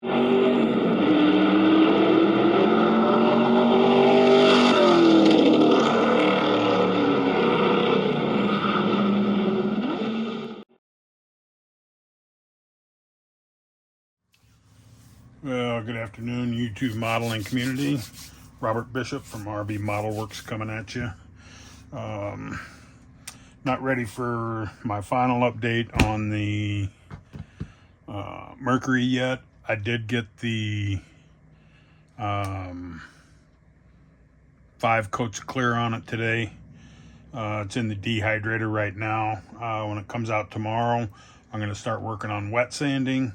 Well, good afternoon, YouTube modeling community. Robert Bishop from RB Model Works coming at you. Not ready for my final update on the Mercury yet. I did get the 5 coats of clear on it today. It's in the dehydrator right now. When it comes out tomorrow, I'm going to start working on wet sanding.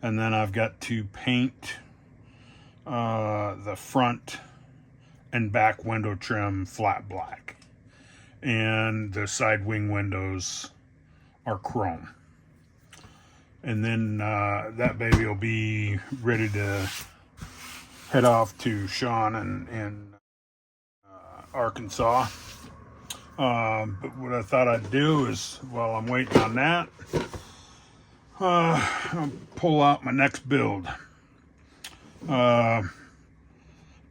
And then I've got to paint the front and back window trim flat black. And the side wing windows are chrome. And then that baby will be ready to head off to Sean in Arkansas. But what I thought I'd do is, while I'm waiting on that, I'll pull out my next build. Been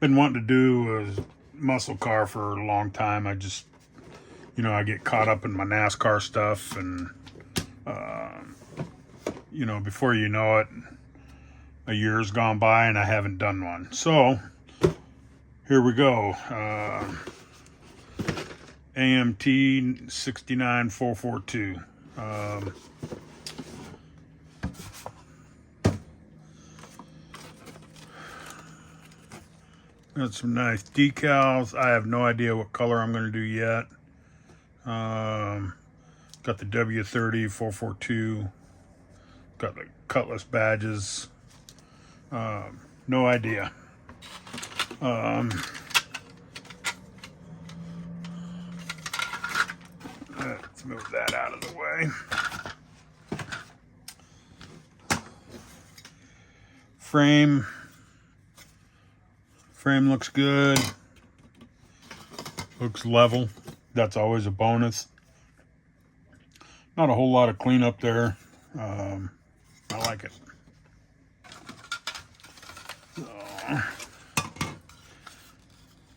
wanting to do a muscle car for a long time. I just, I get caught up in my NASCAR stuff, and before you know it, a year's gone by and I haven't done one. So here we go. AMT 69442. Got some nice decals. I have no idea what color I'm going to do yet. Got the W30 442. Got the Cutlass badges. No idea. Let's move that out of the way. Frame looks good. Looks level. That's always a bonus. Not a whole lot of cleanup there. I like it.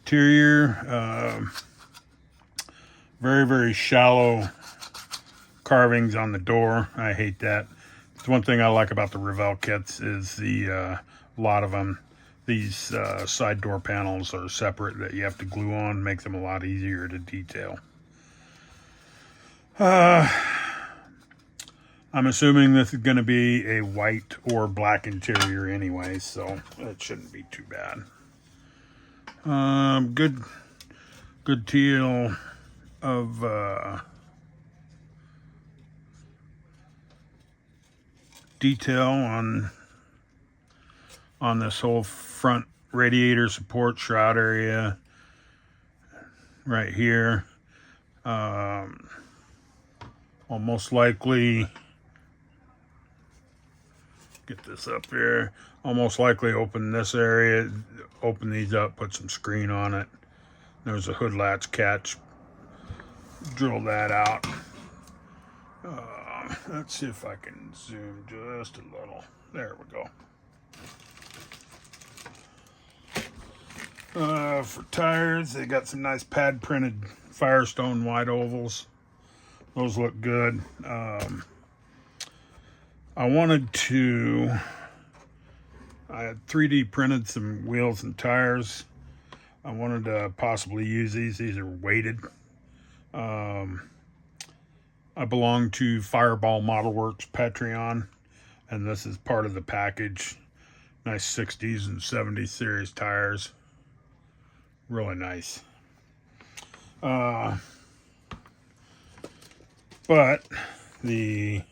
Interior, very, very shallow carvings on the door. I hate that. It's one thing I like about the Revell kits is a lot of them. These side door panels are separate that you have to glue on, make them a lot easier to detail. I'm assuming this is going to be a white or black interior anyway, so it shouldn't be too bad. Good deal of detail on this whole front radiator support shroud area right here. I'll most likely get this up here. I'll most likely open this area, open these up, put some screen on it. There's a hood latch catch. Drill that out. Let's see if I can zoom just a little. There we go. For tires, they got some nice pad printed Firestone wide ovals. Those look good. I had 3D printed some wheels and tires. I wanted to possibly use these. These are weighted. I belong to Fireball Model Works Patreon, and this is part of the package. Nice 60s and 70s series tires. Really nice. But the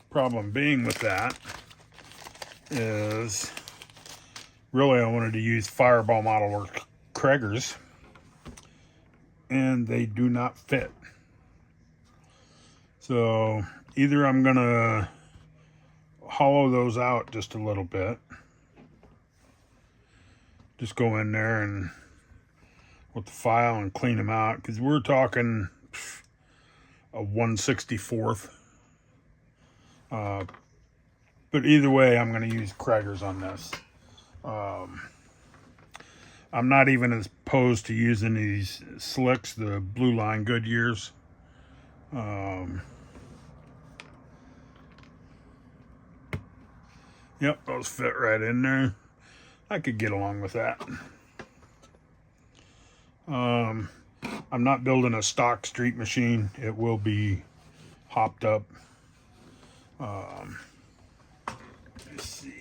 problem being with that is really I wanted to use Fireball Model Works Craigers, and they do not fit. So either I'm gonna hollow those out just a little bit, just go in there and with the file and clean them out, because we're talking a 1/64 But either way, I'm going to use Krager's on this. I'm not even as opposed to using these slicks, the Blue Line Goodyears. Yep, those fit right in there. I could get along with that. I'm not building a stock street machine. It will be hopped up. Let's see.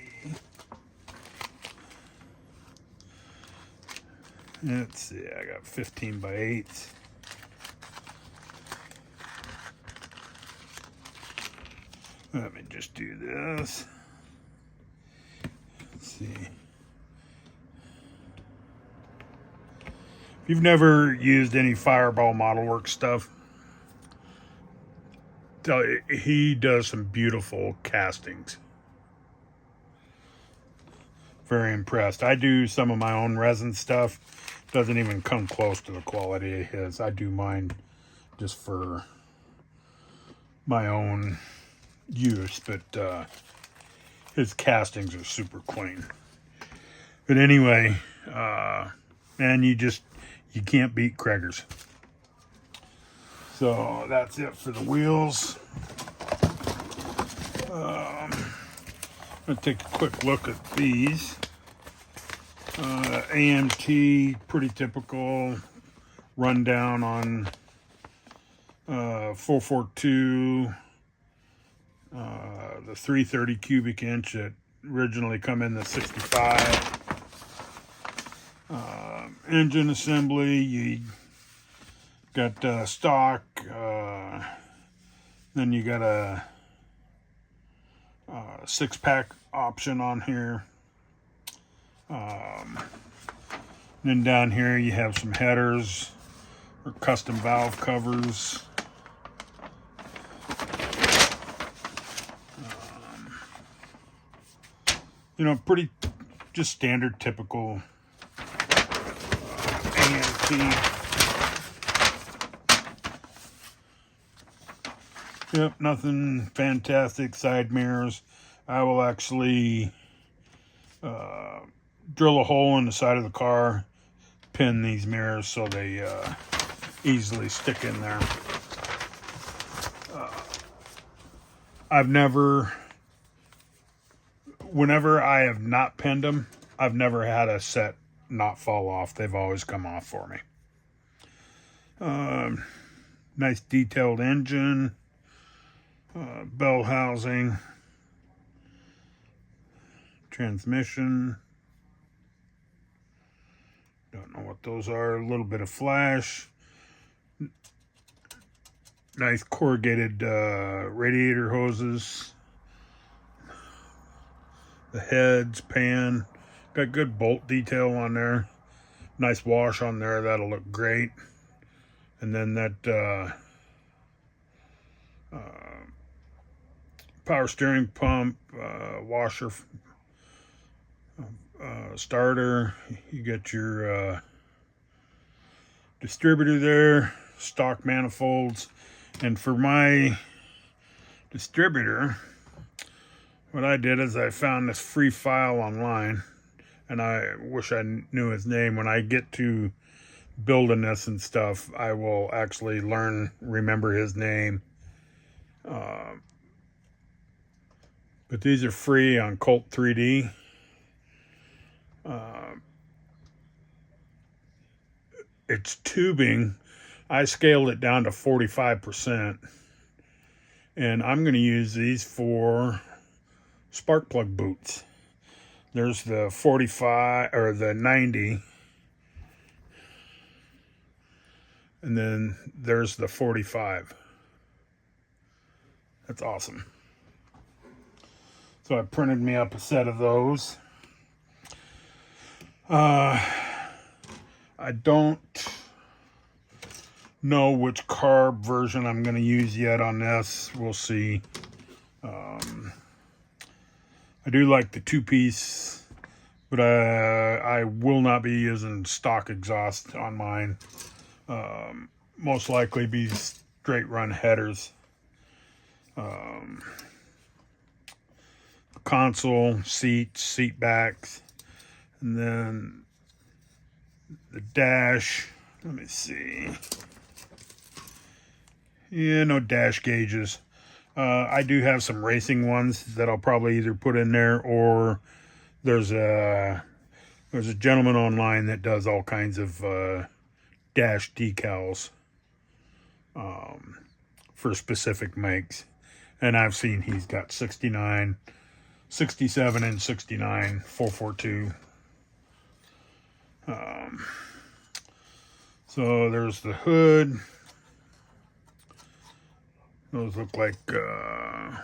Let's see, I got 15 by 8. Let me just do this. Let's see. If you've never used any Fireball Modelworks stuff, he does some beautiful castings. Very impressed. I do some of my own resin stuff. Doesn't even come close to the quality of his. I do mine just for my own use, but his castings are super clean. But anyway, man, you can't beat Krager's. So that's it for the wheels. I'm gonna take a quick look at these. AMT, pretty typical rundown on 442. The 330 cubic inch that originally come in the 65. Engine assembly, you got stock, then you got a 6-pack option on here. Then down here you have some headers or custom valve covers. You know, pretty just standard, typical AMT. Yep, nothing fantastic. Side mirrors. I will actually drill a hole in the side of the car, pin these mirrors so they easily stick in there. Whenever I have not pinned them, I've never had a set not fall off. They've always come off for me. Nice detailed engine, bell housing, transmission. Don't know what those are. A little bit of flash. Nice corrugated radiator hoses. The heads, pan. Got good bolt detail on there. Nice wash on there. That'll look great. And then that power steering pump, washer, starter. You got your distributor there, stock manifolds. And for my distributor, what I did is I found this free file online, and I wish I knew his name. When I get to building this and stuff, I will actually remember his name. But these are free on Colt 3D. It's tubing. I scaled it down to 45%. And I'm going to use these for spark plug boots. There's the 45 or the 90. And then there's the 45. That's awesome. So I printed me up a set of those. I don't know which carb version I'm going to use yet on this. We'll see. I do like the 2-piece, but I will not be using stock exhaust on mine. Most likely be straight run headers. console, seats, seat backs, and then the dash. Let me see. Yeah, no dash gauges. I do have some racing ones that I'll probably either put in there, or there's a gentleman online that does all kinds of dash decals for specific makes. And I've seen he's got 69, 67, and 69 442. So there's the hood. Those look like the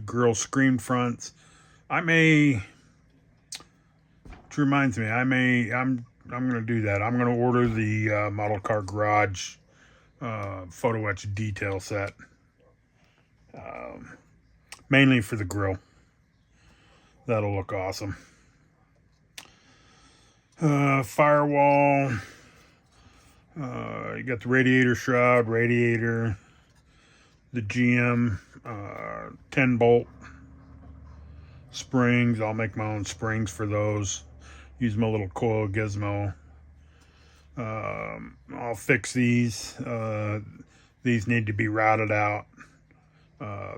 grill screen fronts. Which reminds me, I'm gonna do that. I'm gonna order the Model Car Garage photo etch detail set, mainly for the grill. That'll look awesome. Firewall. You got the radiator shroud, radiator, the GM 10 bolt springs. I'll make my own springs for those. Use my little coil gizmo. I'll fix these. These need to be routed out.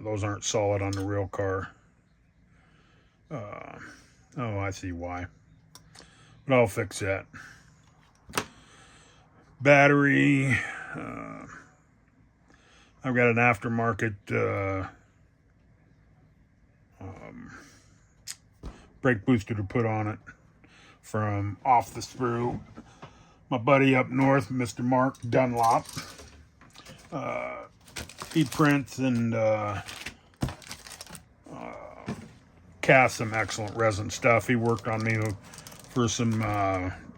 Those aren't solid on the real car. Oh, I see why. But I'll fix that. Battery. I've got an aftermarket brake booster to put on it from Off the Sprue. My buddy up north, Mr. Mark Dunlop. He prints and casts some excellent resin stuff. He worked on me for some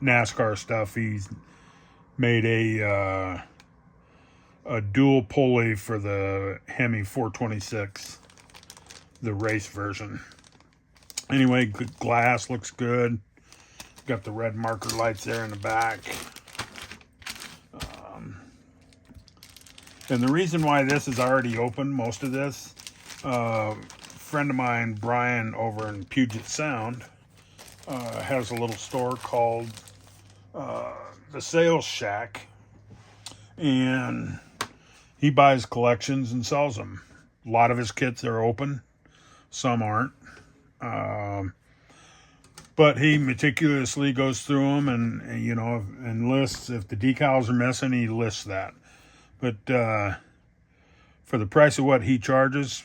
NASCAR stuff. He's made a dual pulley for the Hemi 426, the race version. Anyway, good glass, looks good. Got the red marker lights there in the back. And the reason why this is already open, most of this, friend of mine, Brian, over in Puget Sound, has a little store called the Sales Shack, and he buys collections and sells them. A lot of his kits are open, some aren't. But he meticulously goes through them and you know, and lists if the decals are missing, he lists that. But for the price of what he charges,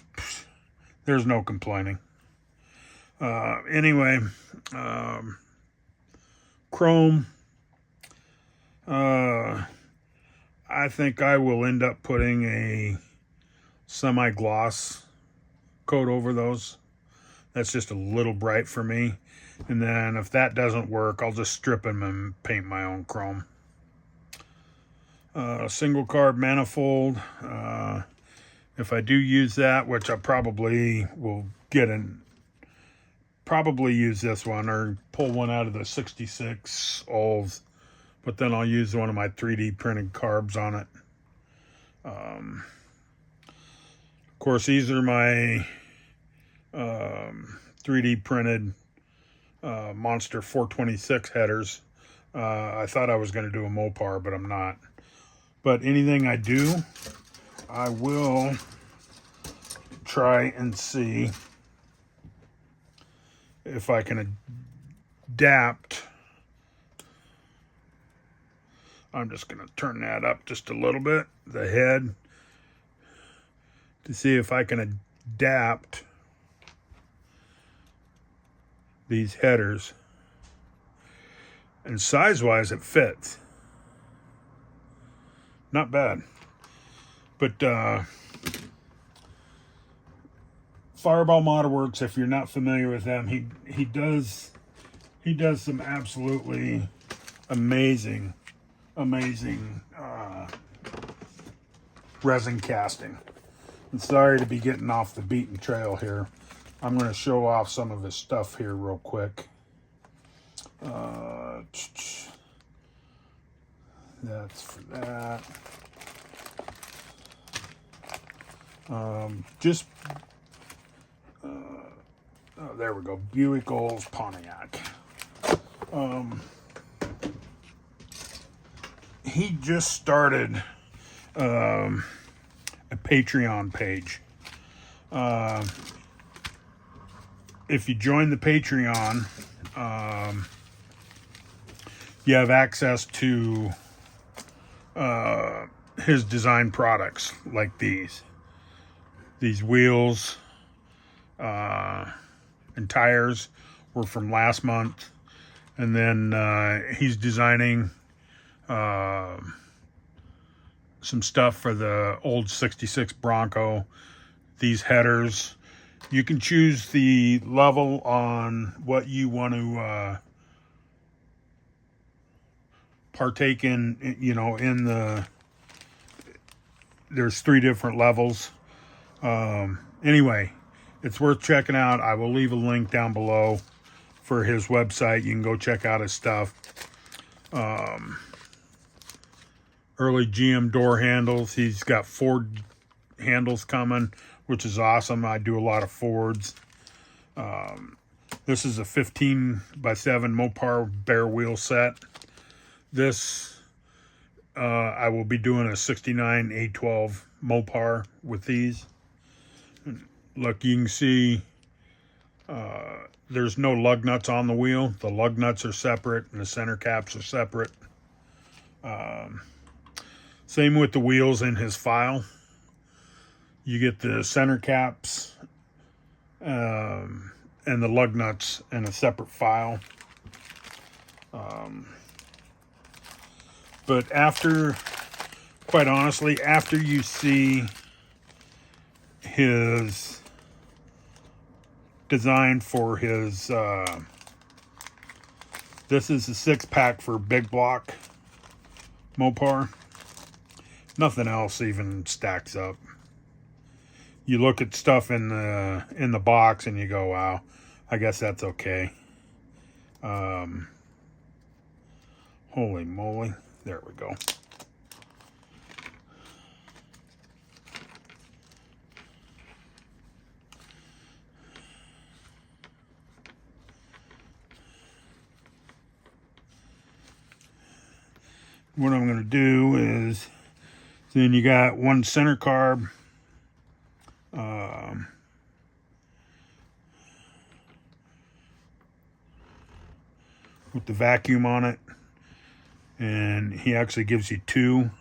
there's no complaining. Anyway, chrome. I think I will end up putting a semi-gloss coat over those. That's just a little bright for me. And then if that doesn't work, I'll just strip them and paint my own chrome. Single carb manifold. If I do use that, which I probably will probably use this one or pull one out of the 66 Olds, but then I'll use one of my 3D printed carbs on it. Of course, these are my 3D printed Monster 426 headers. I thought I was going to do a Mopar, but I'm not. But anything I do, I will try and see if I can adapt. I'm just going to turn that up just a little bit, the head, to see if I can adapt these headers. And size-wise, it fits. Not bad. But Fireball Model Works, if you're not familiar with them, he does some absolutely amazing resin casting. I'm sorry to be getting off the beaten trail here. I'm going to show off some of his stuff here real quick. That's for that. Oh, there we go. Buick Olds Pontiac. He just started a Patreon page. If you join the Patreon, you have access to his design products like these wheels and tires were from last month. And then he's designing some stuff for the old 66 Bronco. These headers, you can choose the level on what you want to partake in, you know, in the, there's 3 different levels. Anyway, it's worth checking out. I will leave a link down below for his website. You can go check out his stuff. Early GM door handles. He's got Ford handles coming, which is awesome. I do a lot of Fords. This is a 15x7 Mopar bare wheel set. This, I will be doing a 69 A12 Mopar with these. Look, you can see there's no lug nuts on the wheel. The lug nuts are separate and the center caps are separate. Same with the wheels in his file. You get the center caps and the lug nuts in a separate file. But after, quite honestly, after you see his design for his, this is a 6-pack for big block Mopar. Nothing else even stacks up. You look at stuff in the box and you go, wow, I guess that's okay. Holy moly. There we go. What I'm going to do is, then you got one center carb. With the vacuum on it. And he actually gives you 2.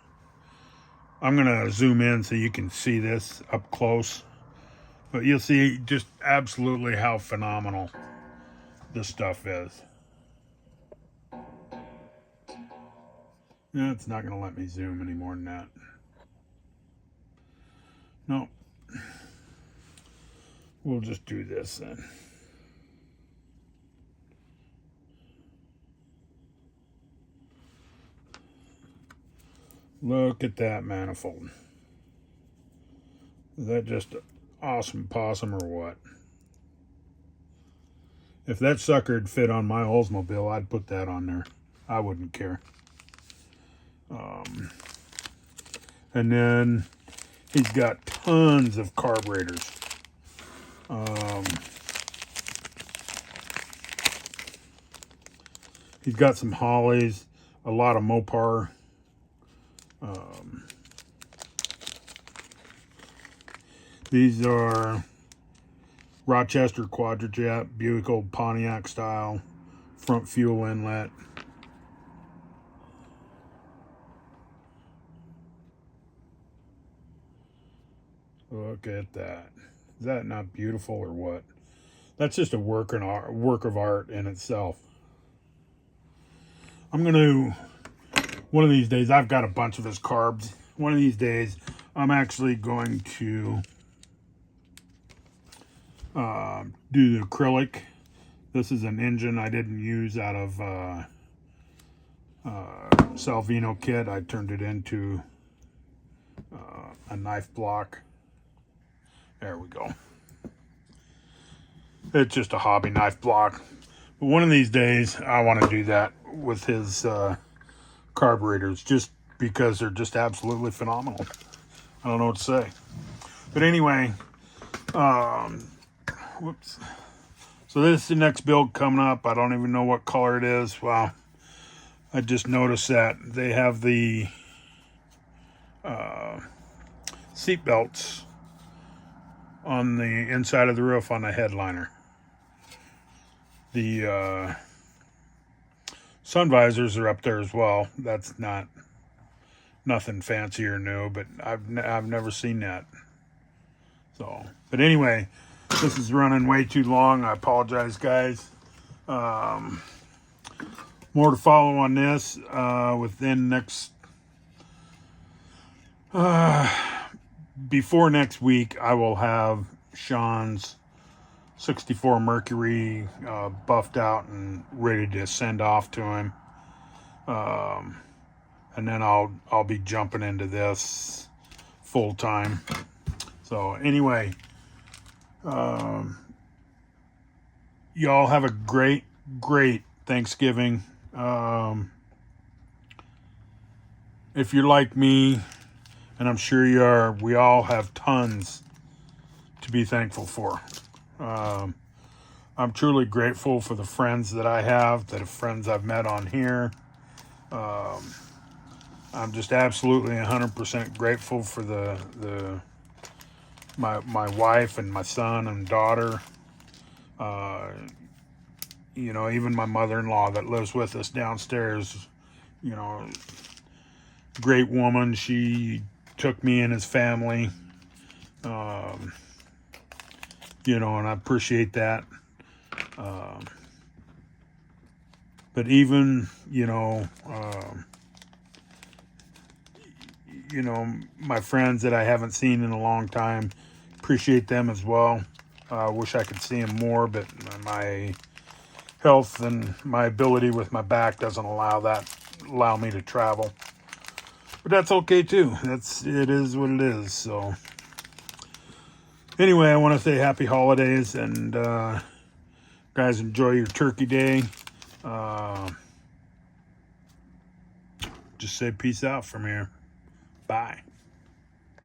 I'm going to zoom in so you can see this up close. But you'll see just absolutely how phenomenal this stuff is. It's not going to let me zoom any more than that. No. We'll just do this then. Look at that manifold. Is that just an awesome possum or what? If that sucker had fit on my Oldsmobile, I'd put that on there. I wouldn't care. And then he's got tons of carburetors. He's got some Holleys, a lot of Mopar. These are Rochester Quadrajet, Buick Old Pontiac style, front fuel inlet. Look at that. Is that not beautiful or what? That's just a work of art in itself. I'm going to, one of these days, I've got a bunch of his carbs. One of these days, I'm actually going to do the acrylic. This is an engine I didn't use out of Salvino kit. I turned it into a knife block. There we go. It's just a hobby knife block. But one of these days, I want to do that with his carburetors, just because they're just absolutely phenomenal. I don't know what to say. But anyway, whoops. So this is the next build coming up. I don't even know what color it is. Wow. I just noticed that they have the seat belts on the inside of the roof on the headliner. The sun visors are up there as well. That's nothing fancy or new, but I've never seen that. So, but anyway, this is running way too long. I apologize, guys. More to follow on this within next. Before next week, I will have Sean's 64 Mercury buffed out and ready to send off to him. And then I'll be jumping into this full time. So anyway, y'all have a great Thanksgiving. If you're like me, and I'm sure you are, we all have tons to be thankful for. I'm truly grateful for the friends that I have, the friends I've met on here. I'm just absolutely 100% grateful for my wife and my son and daughter. You know, even my mother-in-law that lives with us downstairs, you know, great woman. She took me in as family. You know, and I appreciate that. But even, you know, my friends that I haven't seen in a long time, appreciate them as well. I wish I could see them more, but my health and my ability with my back doesn't allow me to travel. But that's okay too. It is what it is. So anyway, I want to say happy holidays, and guys, enjoy your turkey day. Just say peace out from here. Bye.